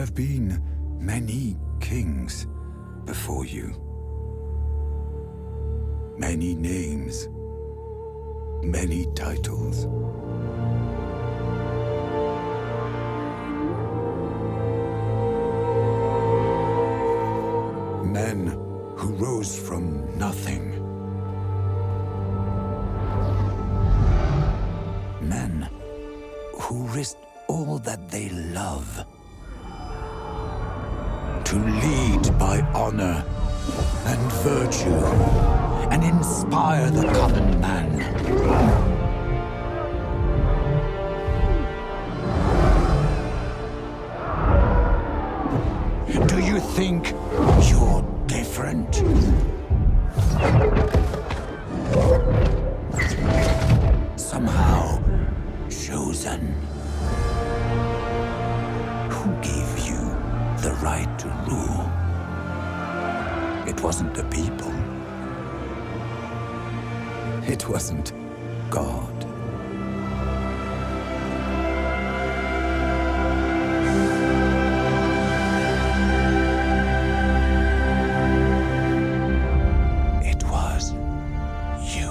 have been many kings before you. Many names, many titles. Men who rose from nothing. Men who risked all that they love to lead by honor and virtue and inspire the common man. Do you think you're different? Somehow chosen. Who gave you the right to rule? It wasn't the people. It wasn't God. It was you.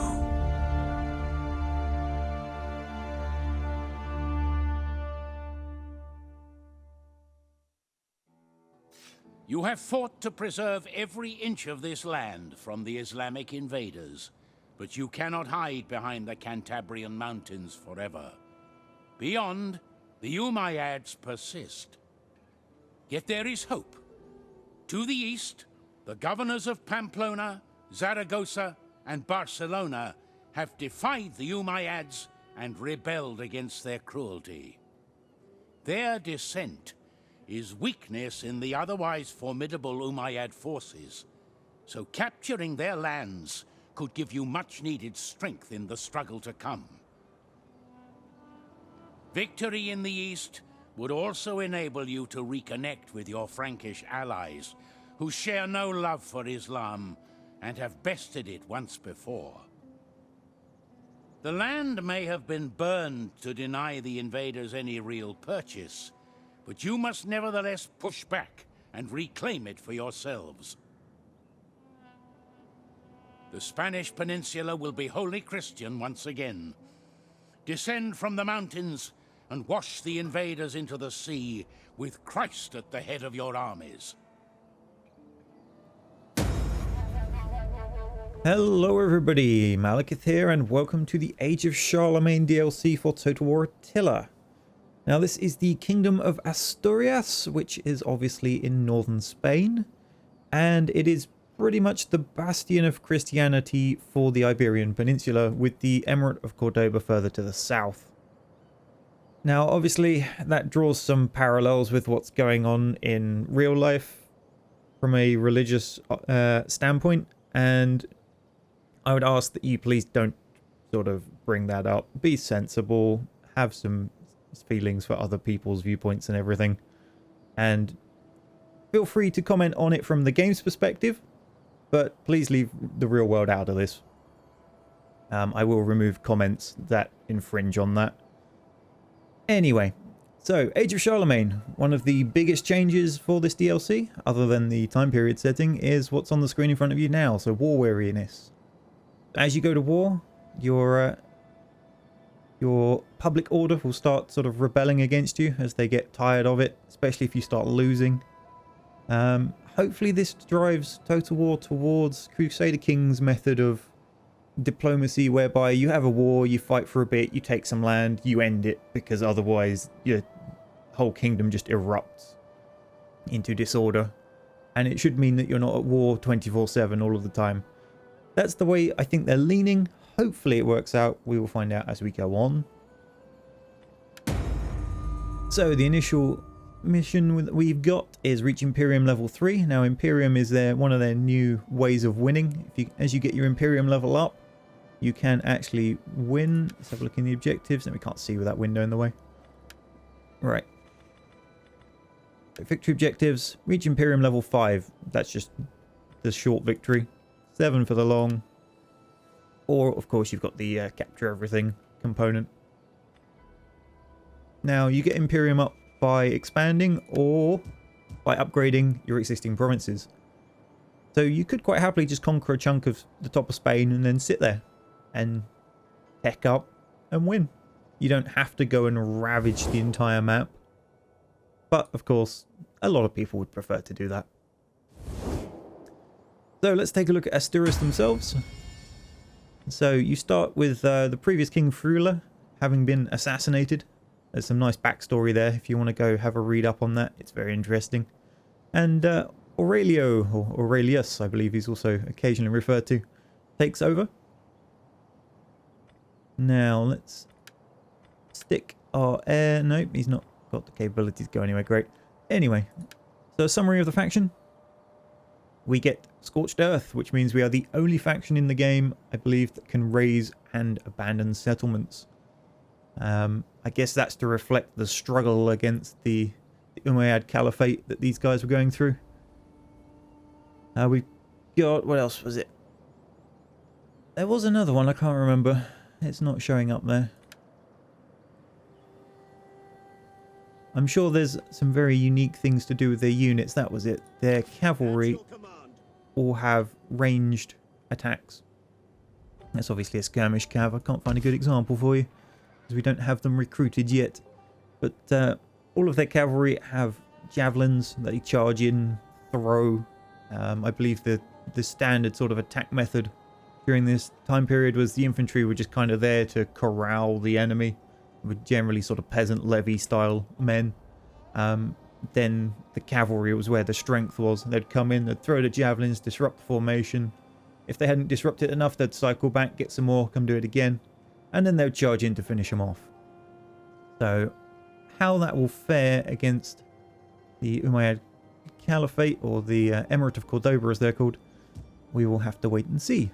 You have fought to preserve every inch of this land from the Islamic invaders, but you cannot hide behind the Cantabrian mountains forever. Beyond, the Umayyads persist. Yet there is hope. To the east, the governors of Pamplona, Zaragoza, and Barcelona have defied the Umayyads and rebelled against their cruelty. Their dissent is weakness in the otherwise formidable Umayyad forces, so capturing their lands could give you much-needed strength in the struggle to come. Victory in the east would also enable you to reconnect with your Frankish allies, who share no love for Islam and have bested it once before. The land may have been burned to deny the invaders any real purchase, but you must nevertheless push back and reclaim it for yourselves. The Spanish peninsula will be wholly Christian once again. Descend from the mountains and wash the invaders into the sea with Christ at the head of your armies. Hello everybody, Malakith here, and welcome to the Age of Charlemagne DLC for Total War Attila. Now this is the Kingdom of Asturias, which is obviously in northern Spain, and it is pretty much the bastion of Christianity for the Iberian Peninsula, with the Emirate of Cordoba further to the south. Now obviously that draws some parallels with what's going on in real life from a religious standpoint, and I would ask that you please don't sort of bring that up. Be sensible, have some feelings for other people's viewpoints and everything, and feel free to comment on it from the game's perspective, but please leave the real world out of this. I will remove comments that infringe on that. Anyway, so Age of Charlemagne, one of the biggest changes for this DLC, other than the time period setting, is what's on the screen in front of you now, so war weariness. As you go to war, your public order will start sort of rebelling against you as they get tired of it, especially if you start losing. Hopefully this drives Total War towards Crusader King's method of diplomacy, whereby you have a war, you fight for a bit, you take some land, you end it, because otherwise your whole kingdom just erupts into disorder. And it should mean that you're not at war 24/7 all of the time. That's the way I think they're leaning. Hopefully it works out. We will find out as we go on. So the initial mission that we've got is reach Imperium level 3. Now Imperium is one of their new ways of winning. As you get your Imperium level up, you can actually win. Let's have a look in the objectives. And we can't see with that window in the way. Right. Victory objectives. Reach Imperium level 5. That's just the short victory. 7 for the long. Or, of course, you've got the capture everything component. Now, you get Imperium up by expanding, or by upgrading your existing provinces. So you could quite happily just conquer a chunk of the top of Spain and then sit there and tech up and win. You don't have to go and ravage the entire map. But, of course, a lot of people would prefer to do that. So let's take a look at Asturias themselves. So you start with the previous King Frula having been assassinated. There's some nice backstory there if you want to go have a read up on that. It's very interesting. And Aurelio, or Aurelius, I believe he's also occasionally referred to, takes over. Now let's stick our heir. Nope, he's not got the capability to go anywhere. Great. Anyway, so a summary of the faction. We get Scorched Earth, which means we are the only faction in the game, I believe, that can raise and abandon settlements. I guess that's to reflect the struggle against the Umayyad Caliphate that these guys were going through. We've got... what else was it? There was another one, I can't remember. It's not showing up there. I'm sure there's some very unique things to do with their units. That was it. Their cavalry all have ranged attacks. That's obviously a skirmish cav. I can't find a good example for you because we don't have them recruited yet. But all of their cavalry have javelins that they charge in, throw. I believe the standard sort of attack method during this time period was the infantry were just kind of there to corral the enemy. With generally sort of peasant levy style men. Then the cavalry was where the strength was. They'd come in, they'd throw the javelins, disrupt the formation. If they hadn't disrupted enough, they'd cycle back, get some more, come do it again. And then they'd charge in to finish them off. So how that will fare against the Umayyad Caliphate, or the Emirate of Cordoba as they're called, we will have to wait and see.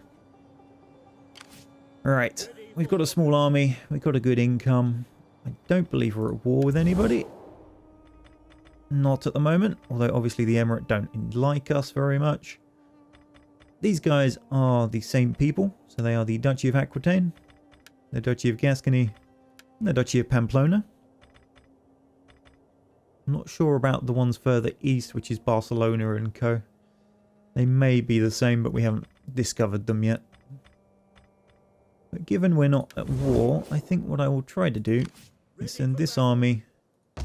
Alright, we've got a small army, we've got a good income. I don't believe we're at war with anybody. Not at the moment, although obviously the Emirate don't like us very much. These guys are the same people, so they are the Duchy of Aquitaine, the Duchy of Gascony, and the Duchy of Pamplona. I'm not sure about the ones further east, which is Barcelona and co. They may be the same, but we haven't discovered them yet. But given we're not at war, I think what I will try to do is send this army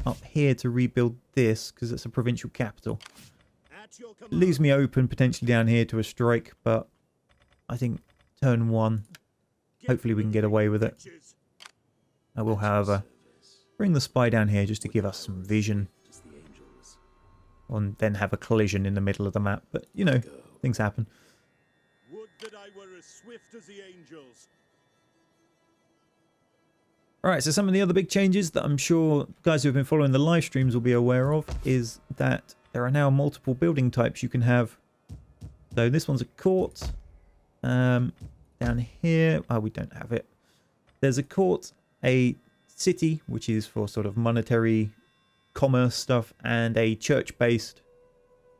up here to rebuild this, because it's a provincial capital. It leaves me open potentially down here to a strike, but I think turn one, hopefully we can get away with it. I will, however, bring the spy down here just to give us some vision. And then have a collision in the middle of the map, but you know, things happen. Would that I were as swift as the angels. Alright, so some of the other big changes that I'm sure guys who have been following the live streams will be aware of is that there are now multiple building types you can have. So this one's a court. Down here, oh, we don't have it. There's a court, a city, which is for sort of monetary commerce stuff, and a church-based,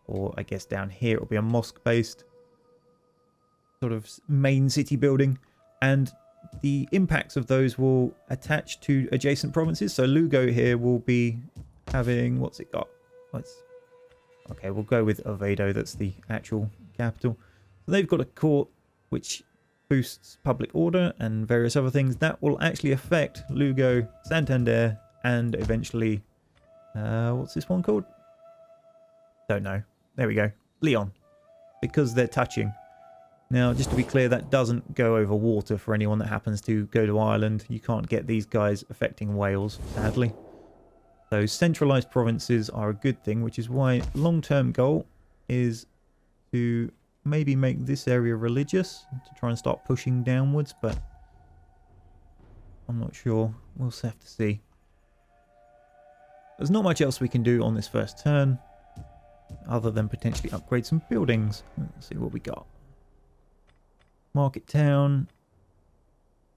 or I guess down here it'll be a mosque-based sort of main city building. And the impacts of those will attach to adjacent provinces. So Lugo here will be having, what's it got? Okay, we'll go with Oviedo, that's the actual capital. So they've got a court which boosts public order and various other things. That will actually affect Lugo, Santander, and eventually, what's this one called? Don't know. There we go. Leon. Because they're touching. Now, just to be clear, that doesn't go over water for anyone that happens to go to Ireland. You can't get these guys affecting Wales, sadly. So centralised provinces are a good thing, which is why long-term goal is to maybe make this area religious, to try and start pushing downwards, but I'm not sure. We'll have to see. There's not much else we can do on this first turn, other than potentially upgrade some buildings. Let's see what we got. Market Town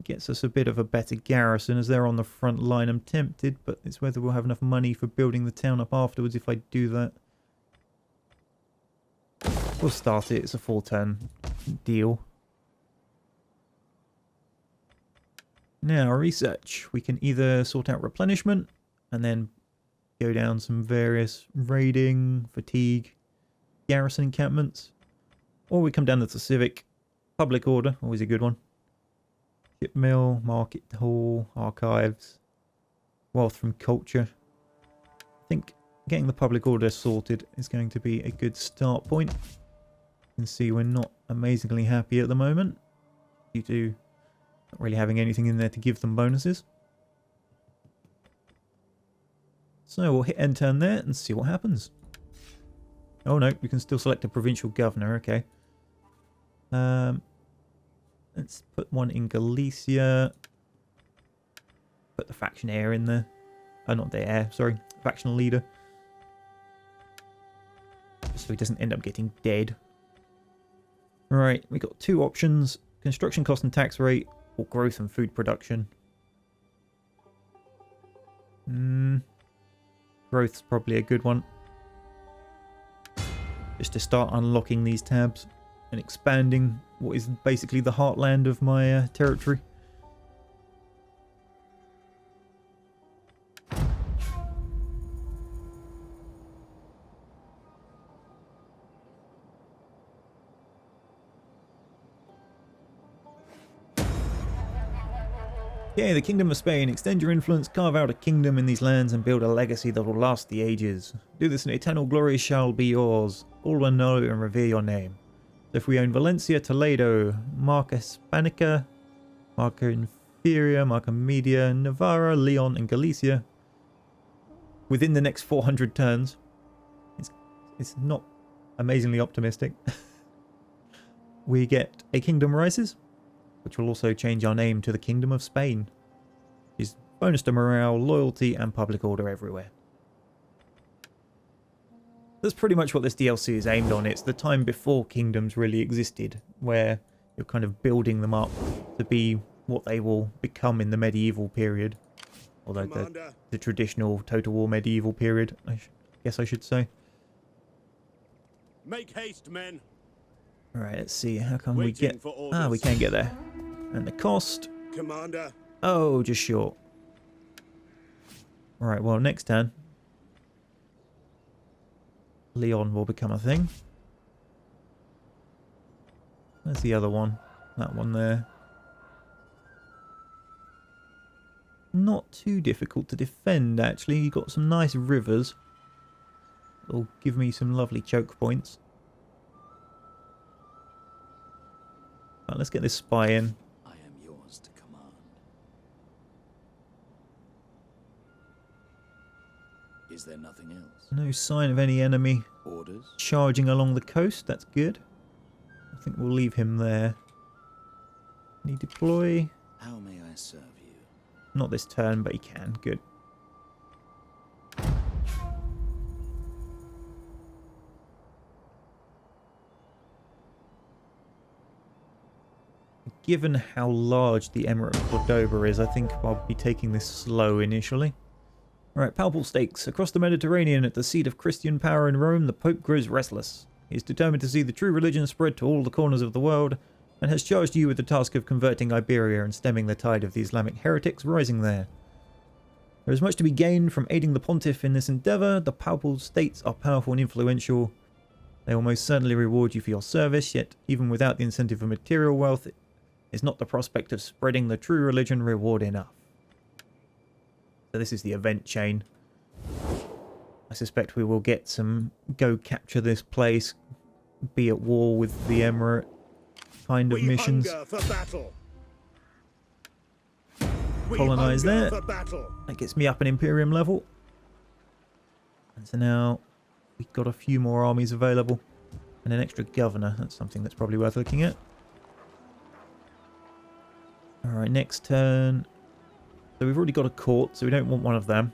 gets us a bit of a better garrison as they're on the front line. I'm tempted, but it's whether we'll have enough money for building the town up afterwards if I do that. We'll start it. It's a 4-turn deal. Now, research. We can either sort out replenishment and then go down some various raiding, fatigue, garrison encampments. Or we come down to the civic, public order, always a good one. Ship mill, market hall, archives, wealth from culture. I think getting the public order sorted is going to be a good start point. You can see we're not amazingly happy at the moment due to not really having anything in there to give them bonuses. So we'll hit end turn there and see what happens. Oh no, we can still select a provincial governor, okay. Let's put one in Galicia. Put the faction heir in there. Oh, not the heir, sorry. Factional leader. Just so he doesn't end up getting dead. Right, we got two options. Construction cost and tax rate, or growth and food production. Growth's probably a good one. Just to start unlocking these tabs and expanding what is basically the heartland of my territory. Okay, the Kingdom of Spain. Extend your influence, carve out a kingdom in these lands and build a legacy that will last the ages. Do this and eternal glory shall be yours. All will know and revere your name. So if we own Valencia, Toledo, Marca Hispanica, Marca Inferior, Marca Media, Navarra, Leon and Galicia, within the next 400 turns, it's not amazingly optimistic, we get a Kingdom Rises, which will also change our name to the Kingdom of Spain. Is bonus to morale, loyalty, and public order everywhere. That's pretty much what this DLC is aimed on. It's the time before kingdoms really existed, where you're kind of building them up to be what they will become in the medieval period. Although the traditional Total War medieval period, I guess I should say. Make haste, men. Alright, let's see. How can we get... Ah, we can get there. And the cost... Commander. Oh, just short. Alright, well, next turn, Leon will become a thing. Where's the other one? That one there. Not too difficult to defend, actually. You've got some nice rivers. That'll give me some lovely choke points. Right, let's get this spy in. I am yours to command. Is there nothing else? No sign of any enemy Orders? charging along the coast. That's good. I think we'll leave him there. Can he deploy? How may I serve you? Not this turn, but he can. Good. Given how large the Emirate of Cordoba is, I think I'll be taking this slow initially. Alright, palpable stakes. Across the Mediterranean, at the seat of Christian power in Rome, the Pope grows restless. He is determined to see the true religion spread to all the corners of the world, and has charged you with the task of converting Iberia and stemming the tide of the Islamic heretics rising there. There is much to be gained from aiding the pontiff in this endeavour. The palpable states are powerful and influential. They will most certainly reward you for your service, yet even without the incentive of material wealth, is not the prospect of spreading the true religion reward enough. So this is the event chain. I suspect we will get some go capture this place, be at war with the Emirate kind of missions. Colonize there. That gets me up an Imperium level. And so now we've got a few more armies available. And an extra governor. That's something that's probably worth looking at. Alright, next turn. So we've already got a court, so we don't want one of them.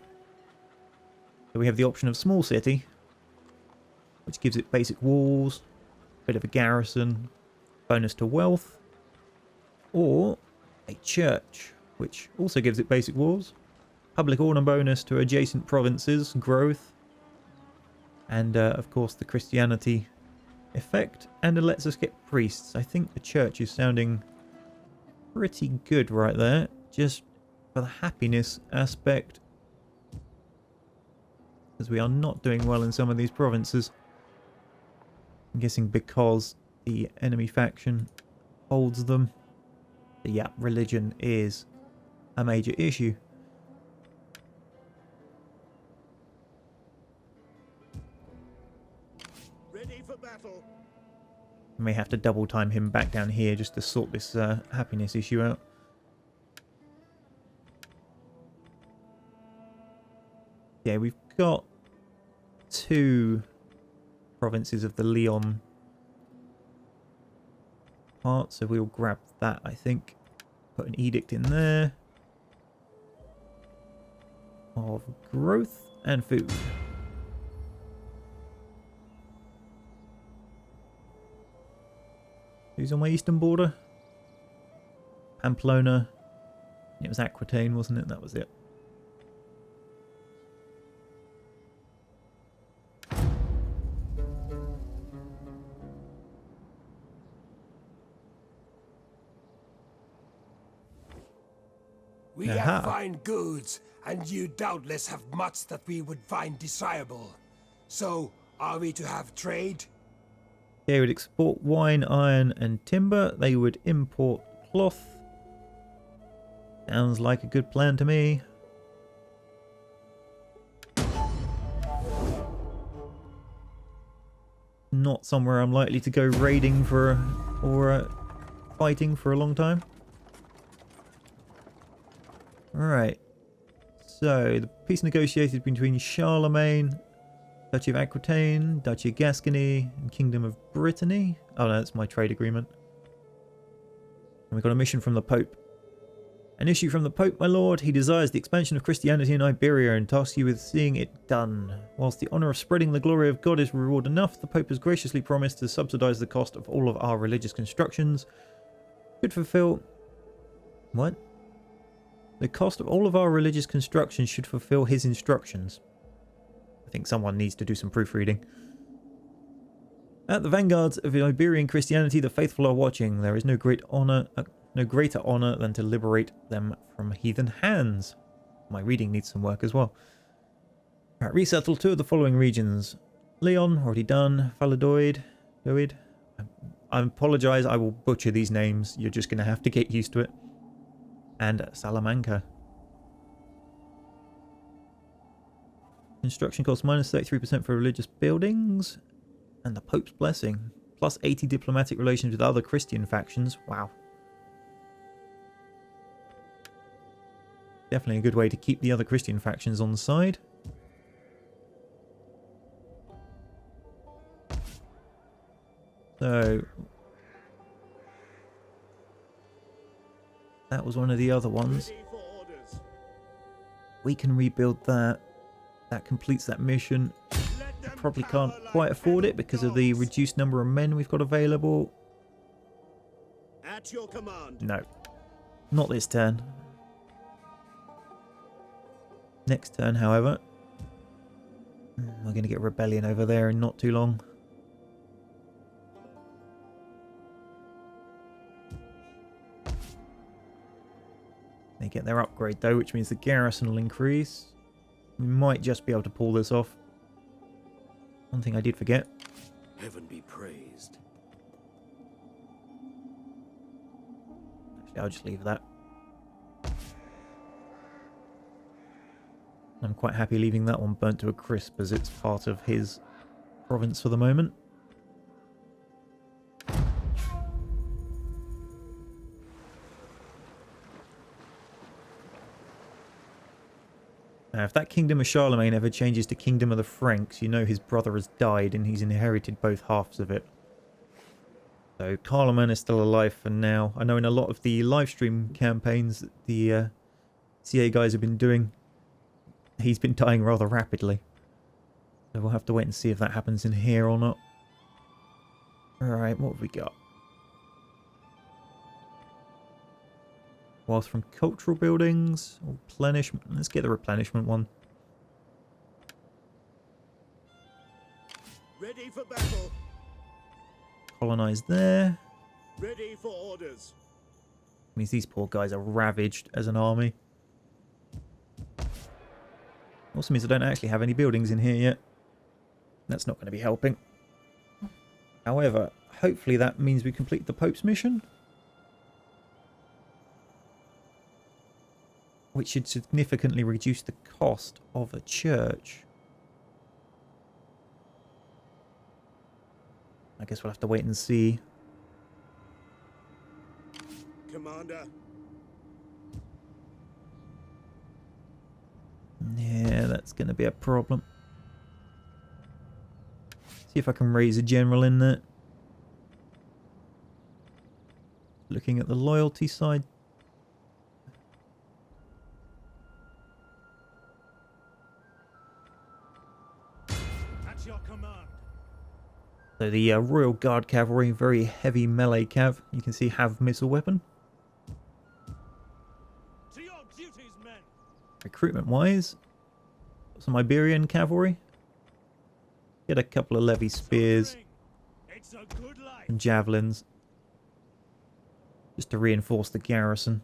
So we have the option of small city, which gives it basic walls, bit of a garrison, bonus to wealth, or a church, which also gives it basic walls, public order bonus to adjacent provinces, growth, and of course the Christianity effect, and it lets us get priests. I think the church is sounding pretty good right there, just for the happiness aspect. as we are not doing well in some of these provinces. I'm guessing because the enemy faction holds them. But yeah, religion is a major issue. Ready for battle. May have to double time him back down here just to sort this happiness issue out. Yeah, we've got 2 provinces of the Leon part, so we'll grab that, I think. Put an edict in there of growth and food. Who's on my eastern border? Pamplona. It was Aquitaine, wasn't it? That was it. We Aha. have fine goods, and you doubtless have much that we would find desirable. So, are we to have trade? They would export wine, iron, and timber. They would import cloth. Sounds like a good plan to me. Not somewhere I'm likely to go raiding for or fighting for a long time. Alright. So, the peace negotiated between Charlemagne, Duchy of Aquitaine, Duchy of Gascony, and Kingdom of Brittany. Oh no, that's my trade agreement. And we've got a mission from the Pope. An issue from the Pope, my lord. He desires the expansion of Christianity in Iberia and tasks you with seeing it done. Whilst the honour of spreading the glory of God is reward enough, the Pope has graciously promised to subsidise the cost of all of our religious constructions. Should fulfill... What? The cost of all of our religious constructions should fulfill his instructions. I think someone needs to do some proofreading. At the vanguards of Iberian Christianity, the faithful are watching. There is no greater honour than to liberate them from heathen hands. My reading needs some work as well. Right, resettle 2 of the following regions. Leon, already done. Valladolid. I apologise, I will butcher these names. You're just going to have to get used to it. And Salamanca. Construction costs minus 33% for religious buildings. And the Pope's blessing. Plus 80 diplomatic relations with other Christian factions. Wow. Definitely a good way to keep the other Christian factions on the side. So... that was one of the other ones. Ready for orders. We can rebuild that. That completes that mission. Let them Probably power can't like quite afford it heaven because of the gods. reduced number of men we've got available. At your command. No. Not this turn. Next turn, however. We're going to get rebellion over there in not too long. They get their upgrade though, which means the garrison will increase. We might just be able to pull this off. One thing I did forget. Heaven be praised. Actually, I'll just leave that. I'm quite happy leaving that one burnt to a crisp as it's part of his province for the moment. Now, if that Kingdom of Charlemagne ever changes to Kingdom of the Franks, you know his brother has died and he's inherited both halves of it. So Carloman is still alive for now. I know in a lot of the live stream campaigns that the CA guys have been doing, he's been dying rather rapidly. So we'll have to wait and see if that happens in here or not. Alright, what have we got? Whilst from cultural buildings, replenishment. Let's get the replenishment one. Ready for battle. Colonize there. Ready for orders. Means these poor guys are ravaged as an army. We'll also means I don't actually have any buildings in here yet. That's not going to be helping. However, hopefully that means we complete the Pope's mission, which should significantly reduce the cost of a church. I guess we'll have to wait and see. Commander. Yeah, that's going to be a problem. See if I can raise a general in there. Looking at the loyalty side. At your command. So the Royal Guard Cavalry, very heavy melee cav. You can see have missile weapon. To your duties, men. Recruitment wise, some Iberian cavalry. Get a couple of levy spears It's a good life. and javelins, just to reinforce the garrison.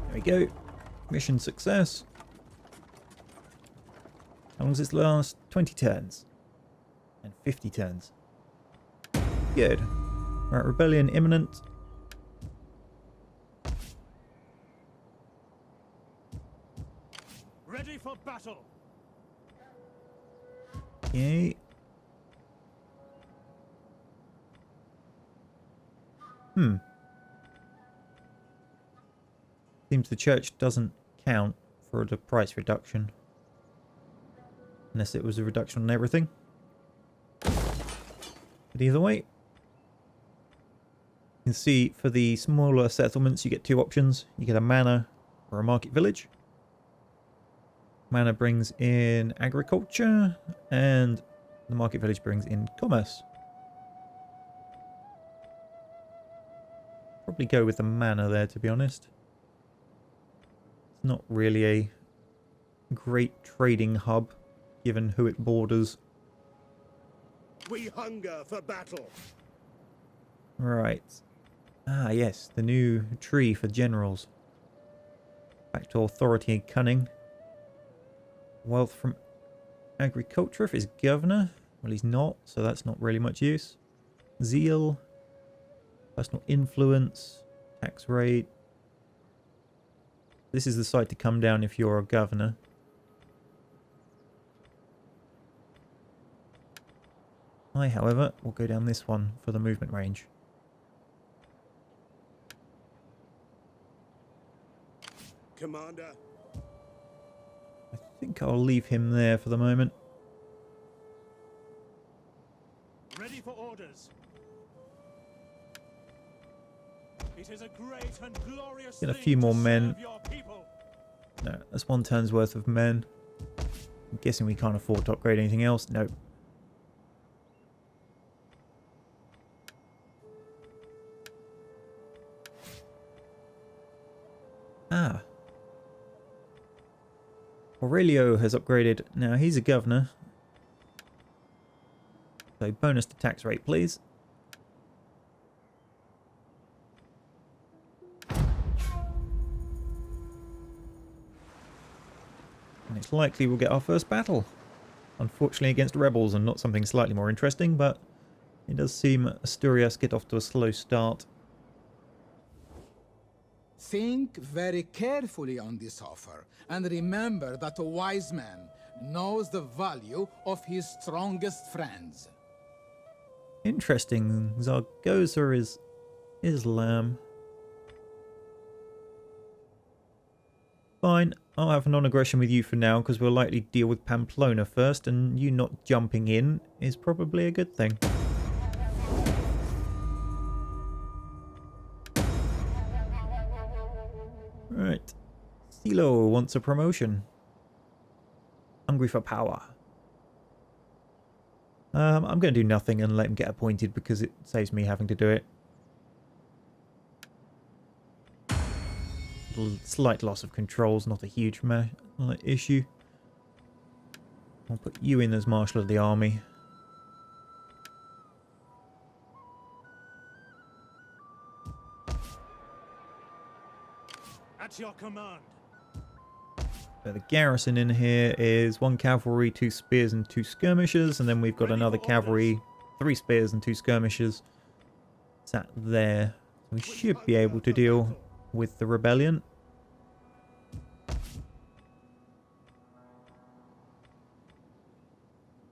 There we go. Mission success. How long does this last? 20 turns. And 50 turns. Good. Right, rebellion imminent. Ready for battle. Okay. Seems the church doesn't count for the price reduction. Unless it was a reduction on everything. But either way, you can see for the smaller settlements you get two options. You get a manor or a market village. Manor brings in agriculture and the market village brings in commerce. Probably go with the manor there, to be honest. It's not really a great trading hub given who it borders. We hunger for battle. Right. Ah, yes, the new tree for generals. Back to authority and cunning. Wealth from agriculture if he's governor. Well, he's not, so that's not really much use. Zeal. Personal influence. Tax rate. This is the site to come down if you're a governor. I, however, will go down this one for the movement range. Commander. I think I'll leave him there for the moment. Ready for orders. It is a great and glorious Get a thing few more to men. serve your people. No, that's 1 turn's worth of men. I'm guessing we can't afford to upgrade anything else. Nope. Ah. Aurelio has upgraded. Now he's a governor. So bonus to tax rate, please. And it's likely we'll get our first battle. Unfortunately against rebels and not something slightly more interesting, but it does seem Asturias get off to a slow start. Think very carefully on this offer, and remember that a wise man knows the value of his strongest friends. Interesting. Zaragoza is Islam. Fine, I'll have non-aggression with you for now, because we'll likely deal with Pamplona first, and you not jumping in is probably a good thing. Right. Silo wants a promotion. Hungry for power. I'm going to do nothing and let him get appointed because it saves me having to do it. Slight loss of controls, not a huge issue. I'll put you in as Marshal of the Army. At your command. So the garrison in here is 1 cavalry, 2 spears and 2 skirmishers, and then we've got another cavalry, 3 spears and 2 skirmishers sat there. We should be able to deal with the rebellion.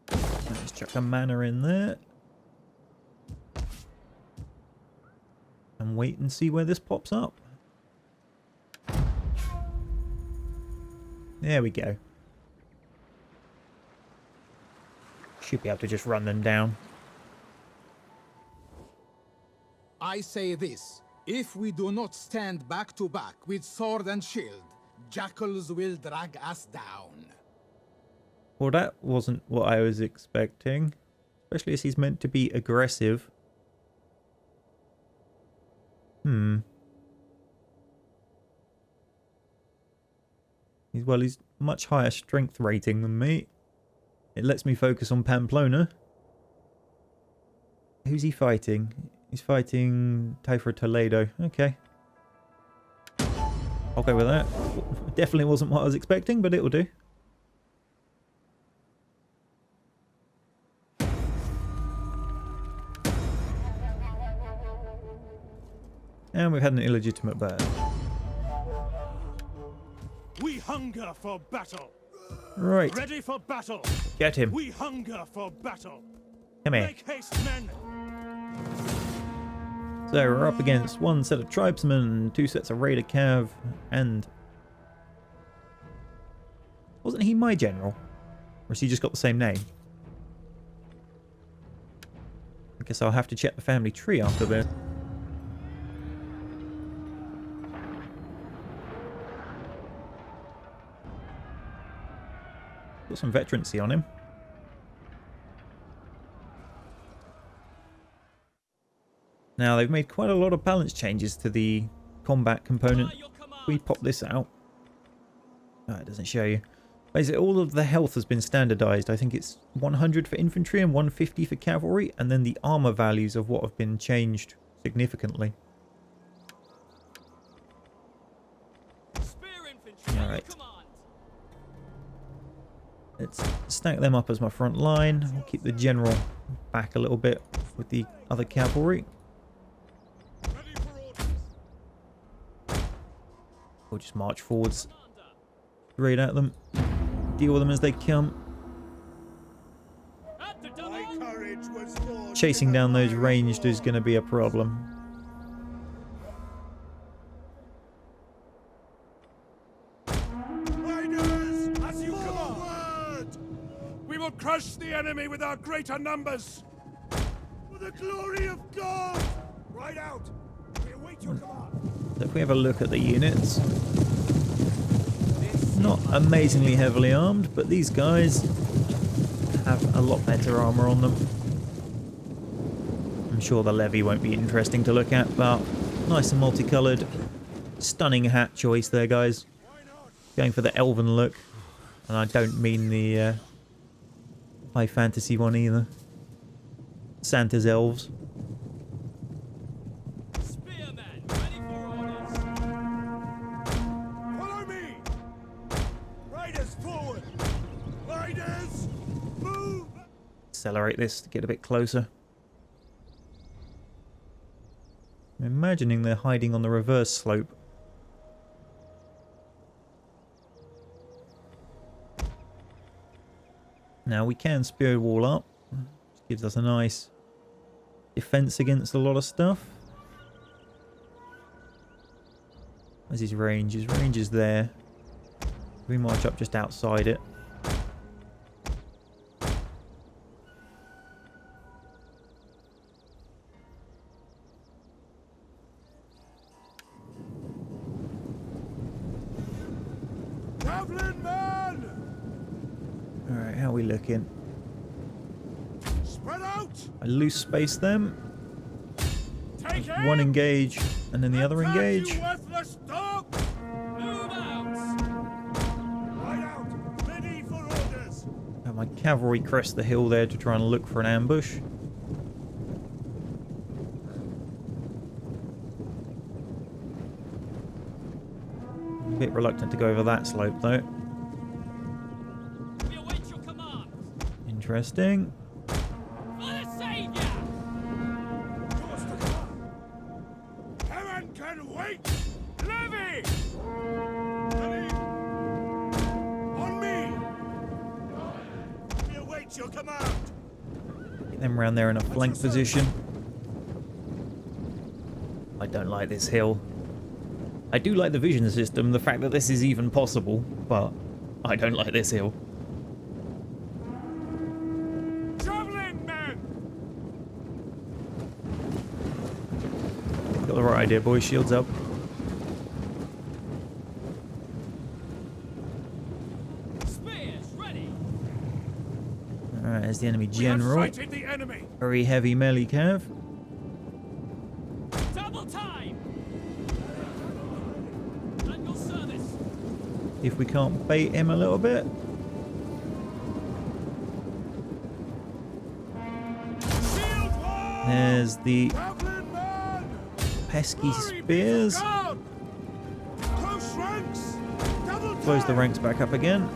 Let's chuck a manor in there. And wait and see where this pops up. There we go. Should be able to just run them down. I say this. If we do not stand back to back with sword and shield, jackals will drag us down. Well, that wasn't what I was expecting. Especially as he's meant to be aggressive. He's much higher strength rating than me. It lets me focus on Pamplona. Who's he fighting? He's fighting Taifa Toledo. Okay. I'll go with that. Definitely wasn't what I was expecting, but it'll do. And we've had an illegitimate birth. We hunger for battle. Right. Ready for battle. Get him. We hunger for battle. Come here. Make haste, men. So we're up against 1 set of tribesmen, 2 sets of raider cav, and... Wasn't he my general? Or has he just got the same name? I guess I'll have to check the family tree after this. Got some veterancy on him. Now they've made quite a lot of balance changes to the combat component. We pop this out. Oh, it doesn't show you. Basically, all of the health has been standardized. I think it's 100 for infantry and 150 for cavalry, and then the armor values of what have been changed significantly. All right. Let's stack them up as my front line. We'll keep the general back a little bit with the other cavalry. We'll just march forwards, straight at them, deal with them as they come. Chasing down those ranged is going to be a problem. Crush the enemy with our greater numbers! For the glory of God! Ride out! We await your command. So if we have a look at the units, not amazingly heavily armed, but these guys have a lot better armor on them. I'm sure the levy won't be interesting to look at, but nice and multicolored. Stunning hat choice there, guys. Going for the elven look, and I don't mean the high fantasy one either. Santa's elves. Spearmen, ready for orders. Follow me! Riders forward! Riders, move! Accelerate this to get a bit closer. I'm imagining they're hiding on the reverse slope. Now we can spear wall up, which gives us a nice defense against a lot of stuff. Where's his range? His range is there. We march up just outside it. Alright, how are we looking? Spread out! I loose space them. Take One engage, and then the other Attack, engage. you worthless dog! My cavalry crest the hill there to try and look for an ambush. A bit reluctant to go over that slope though. Interesting. Get them around there in a flank position. I don't like this hill. I do like the vision system, the fact that this is even possible, but I don't like this hill. Traveling men! Got the right idea, boys. Shields up. Alright, there's the enemy general. The enemy. Very heavy melee cav. Double time. At your service. If we can't bait him a little bit. There's the pesky spears. Close the ranks back up again.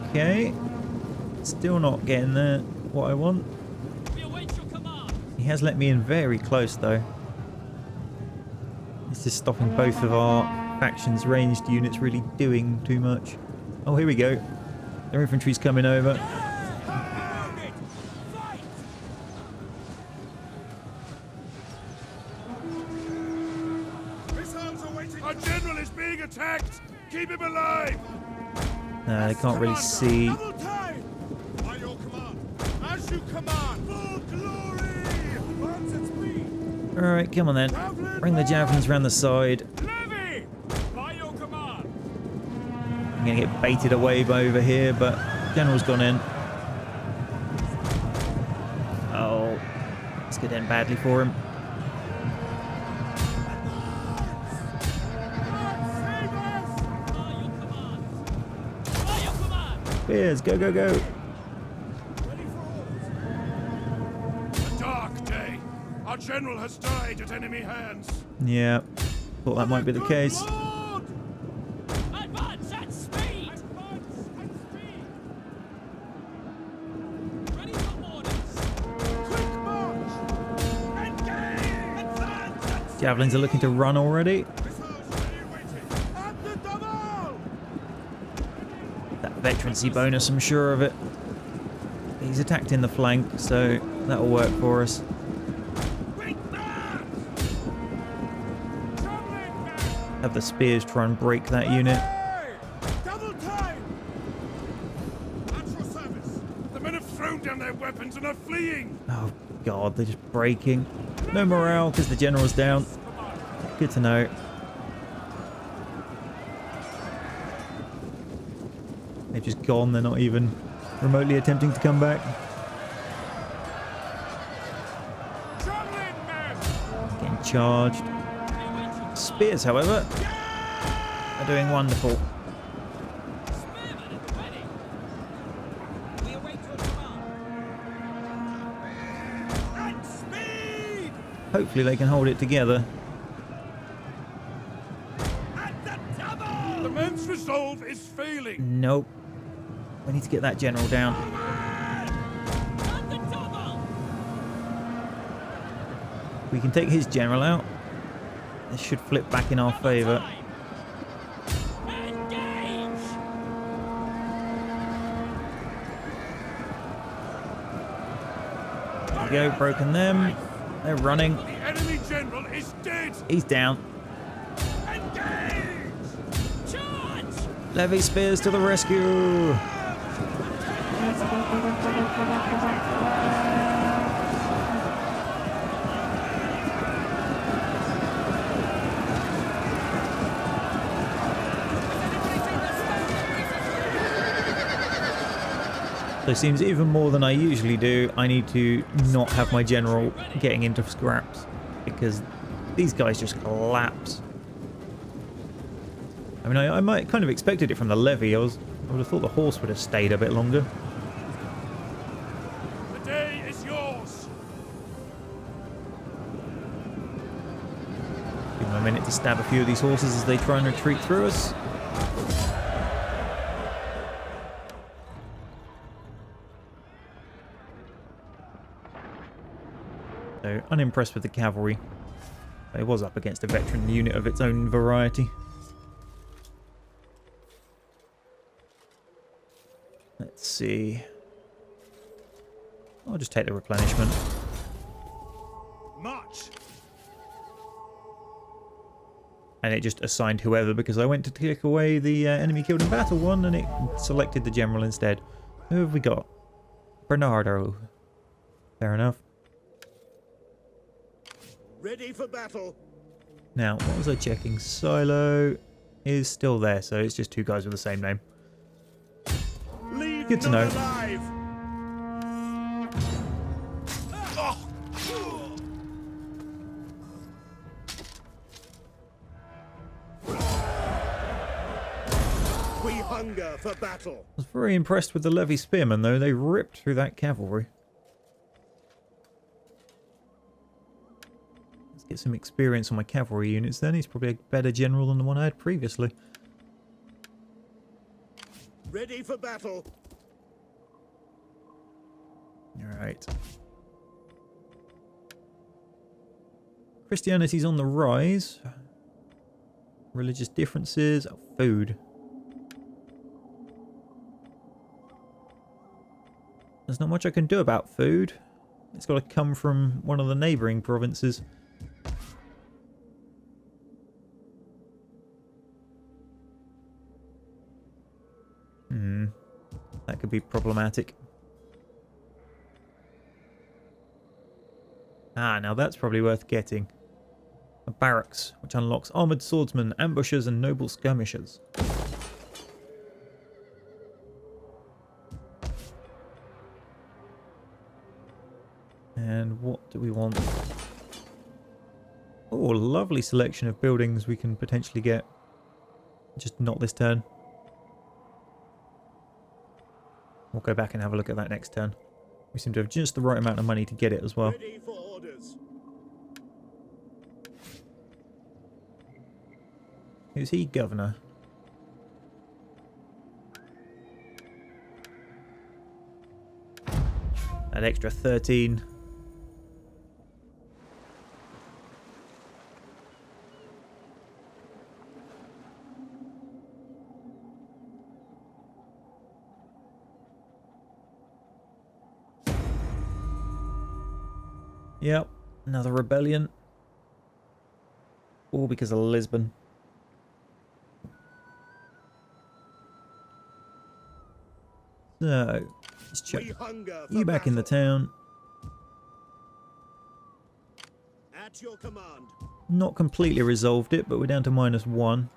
Okay. Still not getting there what I want. He has let me in very close though. This is stopping both of our factions' ranged units really doing too much. Oh, here we go. Their infantry's coming over. Our general is being attacked! Keep him alive! They can't really see. Double time! By your command! As you command! For glory! Advance at speed! Alright, come on then. Bring the javelins around the side. Levy! By your command! I'm gonna get baited away by over here, but general's gone in. Oh, it's gonna end badly for him. Spears, go, go, go. A dark day. Our general has died at enemy hands. Yeah, thought that might be the case. Lord! Advance at speed! Advance at speed! Ready for orders. Quick march! Engage! Advance at speed! Javelins are looking to run already. At the double! That veterancy bonus, I'm sure of it. He's attacked in the flank, so that'll work for us. Have the spears try and break that unit. Double time! At your service. The men have thrown down their weapons and are fleeing. Oh god, they're just breaking. No morale because the general's down. Good to know. They've just gone, they're not even remotely attempting to come back. Getting charged. Spears, however, are doing wonderful. Hopefully they can hold it together. The men's resolve is failing. Nope. We need to get that general down. We can take his general out. This should flip back in our favour. There we go, broken them. They're running. The enemy general is dead. He's down. Engage! Charge! Levy spears to the rescue. So it seems even more than I usually do, I need to not have my general getting into scraps. because these guys just collapse. I mean, I might kind of expected it from the levy. I would have thought the horse would have stayed a bit longer. The day is yours. Give them a minute to stab a few of these horses as they try and retreat through us. So, unimpressed with the cavalry. It was up against a veteran unit of its own variety. Let's see. I'll just take the replenishment. March. And it just assigned whoever because I went to click away the enemy killed in battle one and it selected the general instead. Who have we got? Bernardo. Fair enough. Ready for battle. Now, what was I checking? Silo is still there, so it's just two guys with the same name. Leave Good to none know. alive. We hunger for battle. I was very impressed with the levy spearmen, though. They ripped through that cavalry. Let's get some experience on my cavalry units then. He's probably a better general than the one I had previously. Ready for battle. Alright. Christianity's on the rise. Religious differences. Oh, food. There's not much I can do about food. It's got to come from one of the neighbouring provinces. That could be problematic. Ah, now that's probably worth getting. A barracks, which unlocks armoured swordsmen, ambushers and noble skirmishers. And what do we want? Oh, lovely selection of buildings we can potentially get. Just not this turn. We'll go back and have a look at that next turn. We seem to have just the right amount of money to get it as well. Ready for orders. Who's he, governor? That extra 13. Yep, another rebellion. All because of Lisbon. So, let's check. We hunger for You back in the battle. town. At your command. Not completely resolved it, but we're down to -1.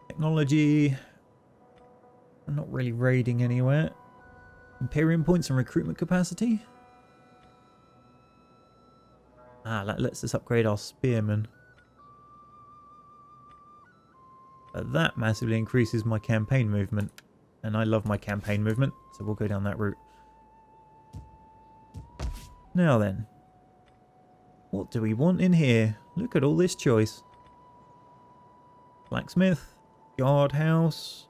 Technology. I'm not really raiding anywhere. Imperium points and recruitment capacity. Ah, that lets us upgrade our spearmen. But that massively increases my campaign movement. And I love my campaign movement, so we'll go down that route. Now then. What do we want in here? Look at all this choice. Blacksmith. Guardhouse.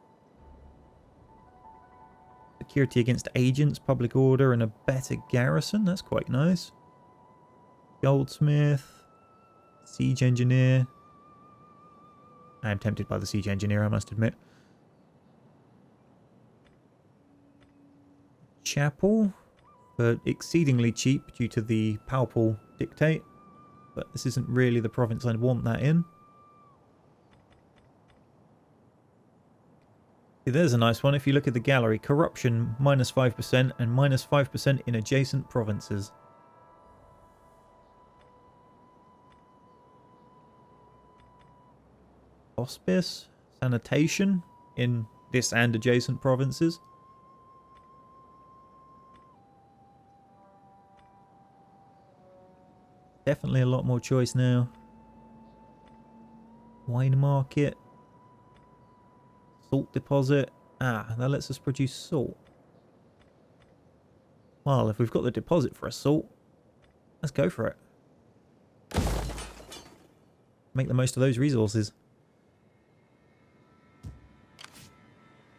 Security against agents, public order, and a better garrison. That's quite nice. Goldsmith. Siege engineer. I am tempted by the siege engineer, I must admit. Chapel. But exceedingly cheap due to the Palpal dictate. But this isn't really the province I'd want that in. There's a nice one if you look at the gallery. Corruption -5% and -5% in adjacent provinces. Hospice, sanitation in this and adjacent provinces. Definitely a lot more choice now. Wine market. Salt deposit. Ah, that lets us produce salt. Well, if we've got the deposit for a salt, let's go for it. Make the most of those resources.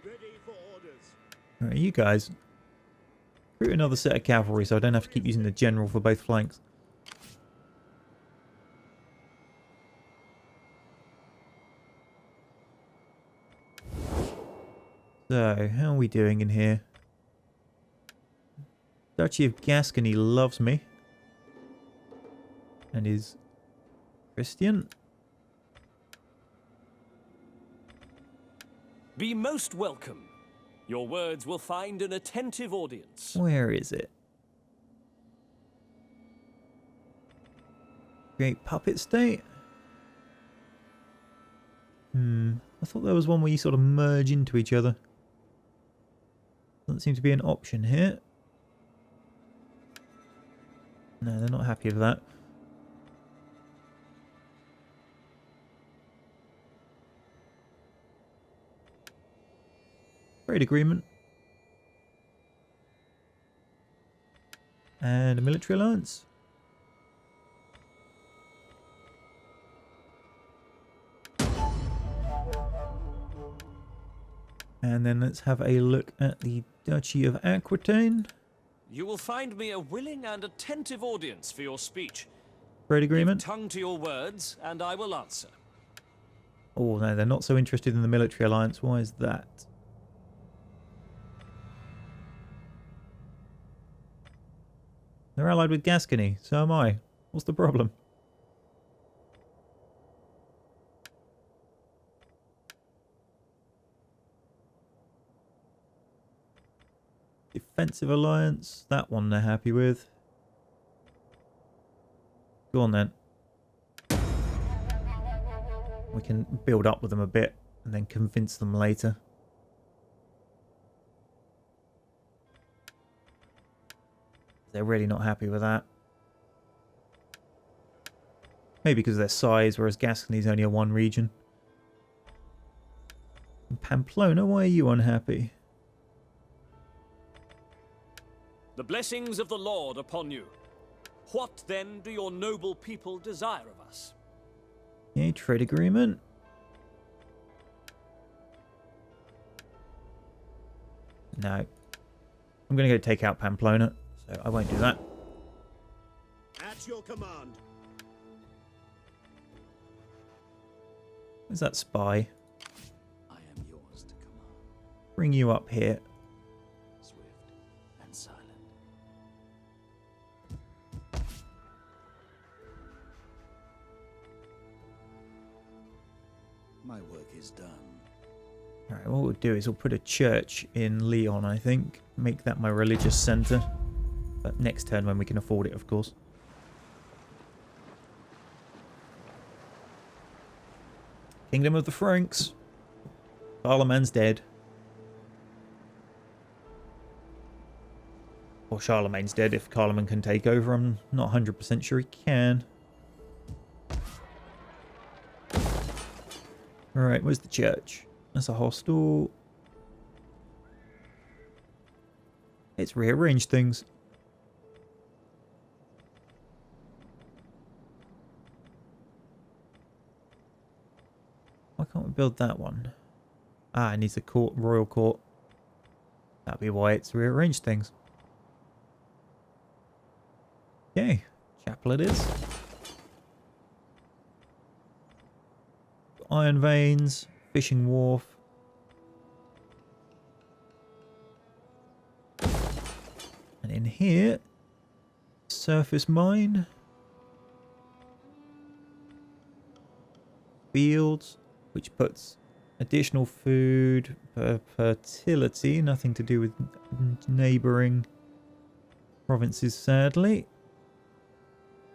Ready for orders. Alright, you guys. Recruit another set of cavalry so I don't have to keep using the general for both flanks. So, how are we doing in here? Duchy of Gascony loves me. And is Christian. Be most welcome. Your words will find an attentive audience. Where is it? Great Puppet State? I thought there was one where you sort of merge into each other. Doesn't seem to be an option here. No, they're not happy with that. Trade agreement. And a military alliance. And then let's have a look at the Duchy of Aquitaine. You will find me a willing and attentive audience for your speech. Trade agreement. Give tongue to your words, and I will answer. Oh no, they're not so interested in the military alliance. Why is that? They're allied with Gascony, so am I. What's the problem? Defensive alliance, that one they're happy with. Go on then. We can build up with them a bit and then convince them later. They're really not happy with that. Maybe because of their size, whereas Gascony's only a one region. And Pamplona, why are you unhappy? The blessings of the Lord upon you. What then do your noble people desire of us? Okay, trade agreement. No. I'm going to go take out Pamplona, so I won't do that. At your command. Where's that spy? I am yours to command. Bring you up here. Swift and silent. My work is done. Alright, what we'll do is we'll put a church in Leon, I think. Make that my religious centre. But next turn when we can afford it, of course. Kingdom of the Franks. Charlemagne's dead. Or Charlemagne's dead if Charlemagne can take over. I'm not 100% sure he can. Alright, where's the church? That's a hostel. It's rearranged things. Why can't we build that one? Ah, it needs a court, royal court. That'd be why it's rearranged things. Okay, chapel it is. Iron veins, fishing wharf. And in here, surface mine. Fields, which puts additional food, fertility, nothing to do with neighbouring provinces, sadly.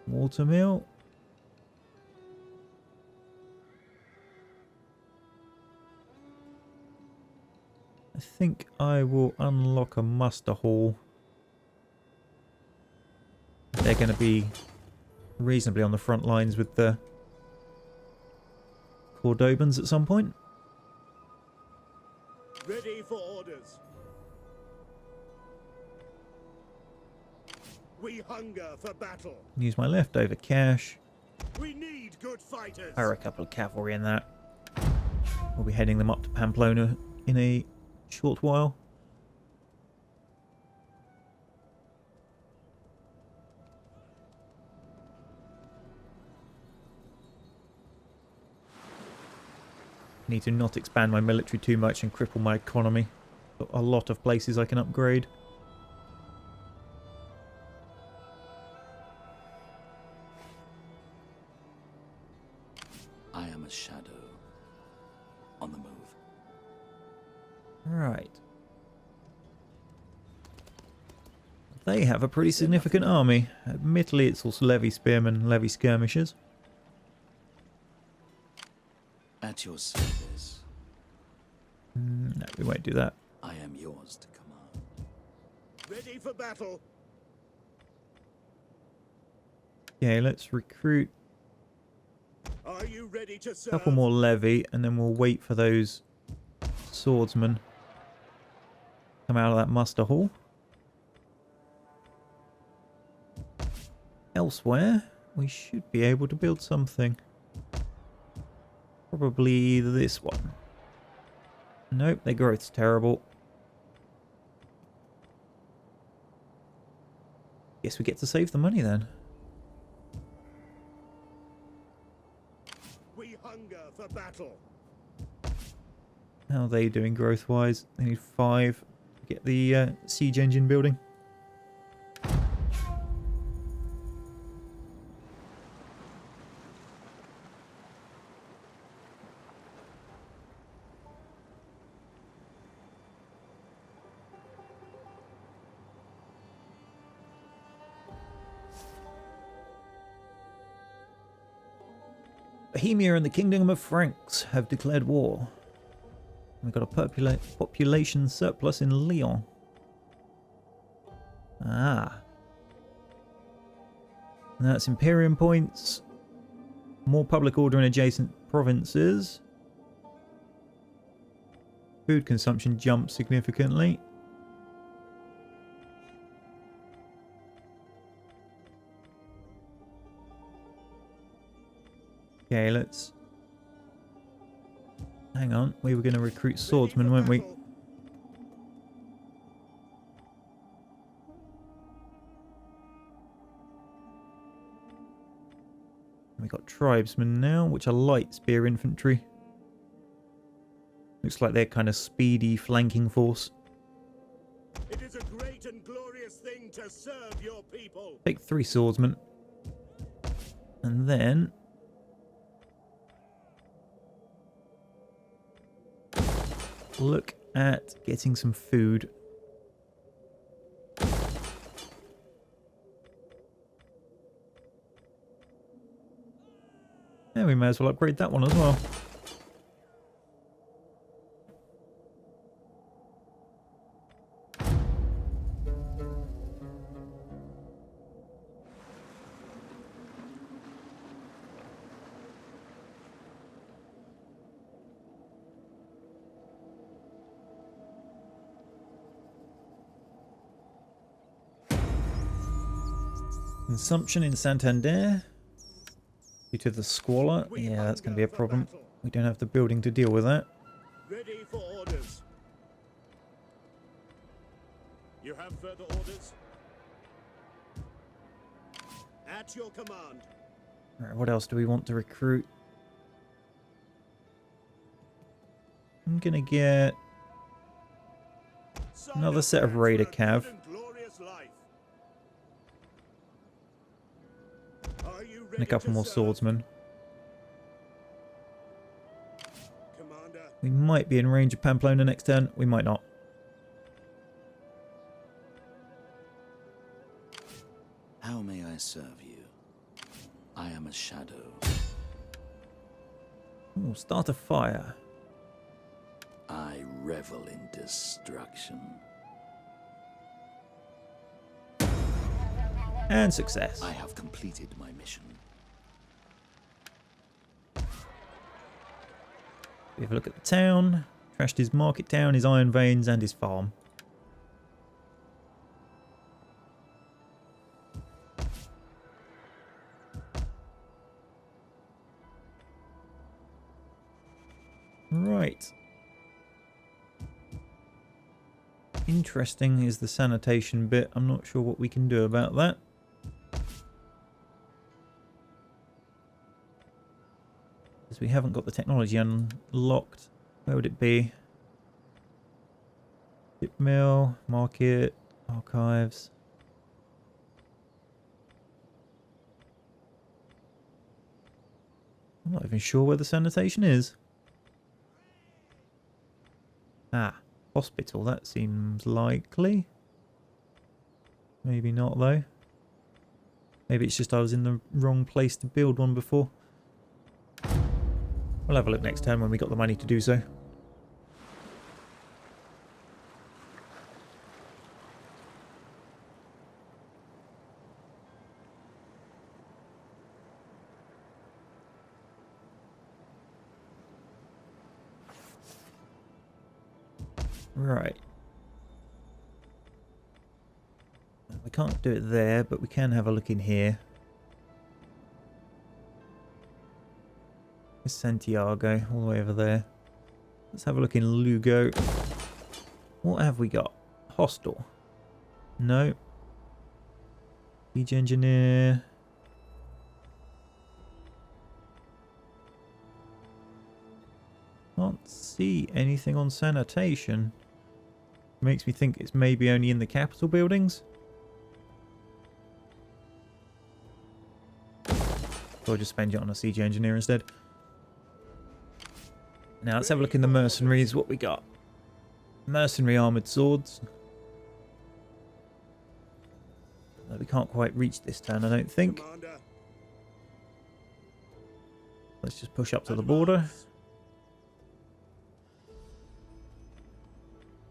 Watermill. I think I will unlock a muster hall. They're going to be reasonably on the front lines with the Cordobans at some point. Ready for orders. We hunger for battle. Use my leftover cash. We need good fighters. Hire a couple of cavalry in that. We'll be heading them up to Pamplona in a short while. Need to not expand my military too much and cripple my economy. Got a lot of places I can upgrade. I am a shadow on the move. Right. They have a pretty significant army. Admittedly, it's also levy spearmen, levy skirmishers. At your service. No, we won't do that. I am yours to command. Ready for battle. Okay, let's recruit Are you ready to a serve? couple more levy, and then we'll wait for those swordsmen to come out of that muster hall. Elsewhere, we should be able to build something. Probably this one. Nope, their growth's terrible. Guess we get to save the money then. We hunger for battle. How are they doing growth-wise? They need 5 to get the siege engine building. Bohemia and the Kingdom of Franks have declared war. We've got a population surplus in Lyon. Ah. That's Imperium points. More public order in adjacent provinces. Food consumption jumped significantly. Okay, let's... Hang on, we were going to recruit swordsmen, weren't we? We got tribesmen now, which are light spear infantry. Looks like they're kind of speedy flanking force. It is a great and glorious thing to serve your people. Take 3 swordsmen. And then... look at getting some food. Yeah, we may as well upgrade that one as well. Consumption in Santander due to the squalor. Yeah, that's going to be a problem. We don't have the building to deal with that. Ready for orders. You have further orders? At your command. Alright, what else do we want to recruit? I'm going to get another set of Raider Cav. And a couple more swordsmen. Commander. We might be in range of Pamplona next turn. We might not. How may I serve you? I am a shadow. Ooh, start a fire. I revel in destruction. And success. I have completed my mission. We have a look at the town. Trashed his market town, his iron veins, and his farm. Right. Interesting is the sanitation bit. I'm not sure what we can do about that. Because we haven't got the technology unlocked. Where would it be? Ship mill, market, archives. I'm not even sure where the sanitation is. Ah, hospital. That seems likely. Maybe not though. Maybe it's just I was in the wrong place to build one before. We'll have a look next time when we got the money to do so. Right. We can't do it there, but we can have a look in here. Santiago, all the way over there. Let's have a look in Lugo. What have we got? Hostel. No. Siege engineer. Can't see anything on sanitation. Makes me think it's maybe only in the capital buildings. So I'll just spend it on a siege engineer instead. Now let's have a look in the mercenaries. What we got? Mercenary armoured swords. No, we can't quite reach this turn, I don't think. Commander. Let's just push up to the border.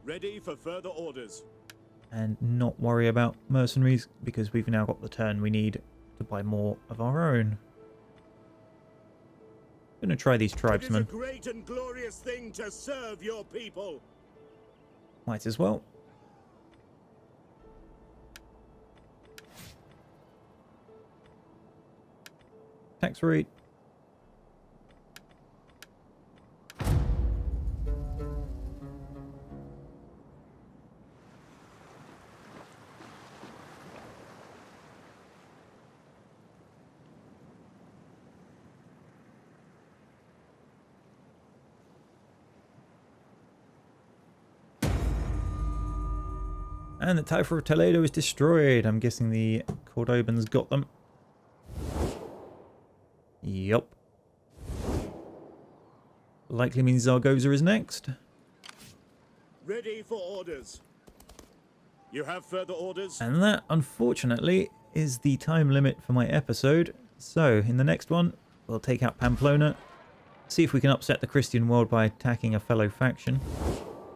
Ready for further orders. And not worry about mercenaries because we've now got the turn we need to buy more of our own. I'm going to try these tribesmen. It is a great and glorious thing to serve your people. Might as well. Tax rate. And the Tower of Toledo is destroyed. I'm guessing the Cordobans got them. Yup. Likely means Zaragoza is next. Ready for orders. You have further orders? And that, unfortunately, is the time limit for my episode. So, in the next one, we'll take out Pamplona. See if we can upset the Christian world by attacking a fellow faction.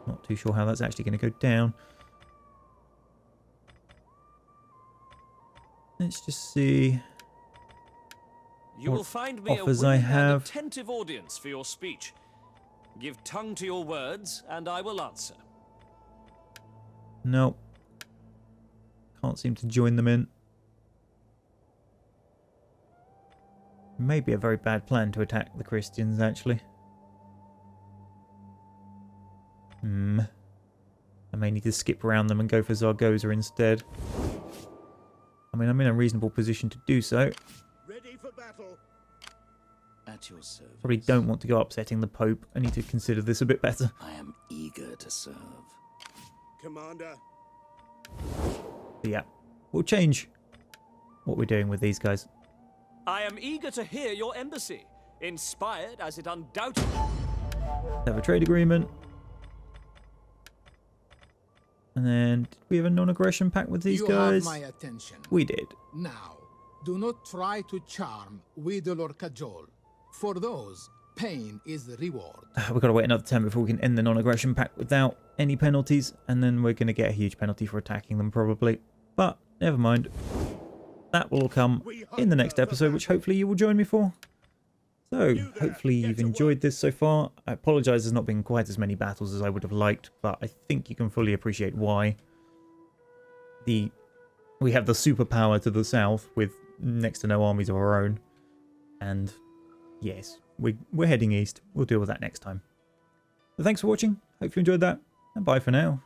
Not too sure how that's actually going to go down. Let's just see. You will find me a offers I willing have. and attentive audience for your speech. Give tongue to your words, and I will answer. Nope. Can't seem to join them in. Maybe a very bad plan to attack the Christians, actually. I may need to skip around them and go for Zaragoza instead. I mean, I'm in a reasonable position to do so. Ready for battle. At your service. Probably don't want to go upsetting the Pope. I need to consider this a bit better. I am eager to serve. Commander. But yeah, we'll change what we're doing with these guys. I am eager to hear your embassy, inspired as it undoubtedly... Have a trade agreement. And then, did we have a non-aggression pact with these guys? You have my attention. We did. Now, do not try to charm, wheedle, or cajole. For those, pain is the reward. We've got to wait another turn before we can end the non-aggression pact without any penalties. And then we're going to get a huge penalty for attacking them, probably. But, never mind. that will come in the next episode, which hopefully you will join me for. So, hopefully you've enjoyed this so far. I apologise there's not been quite as many battles as I would have liked, but I think you can fully appreciate why. We have the superpower to the south with next to no armies of our own. And yes, we're heading east. We'll deal with that next time. So thanks for watching. Hope you enjoyed that, and bye for now.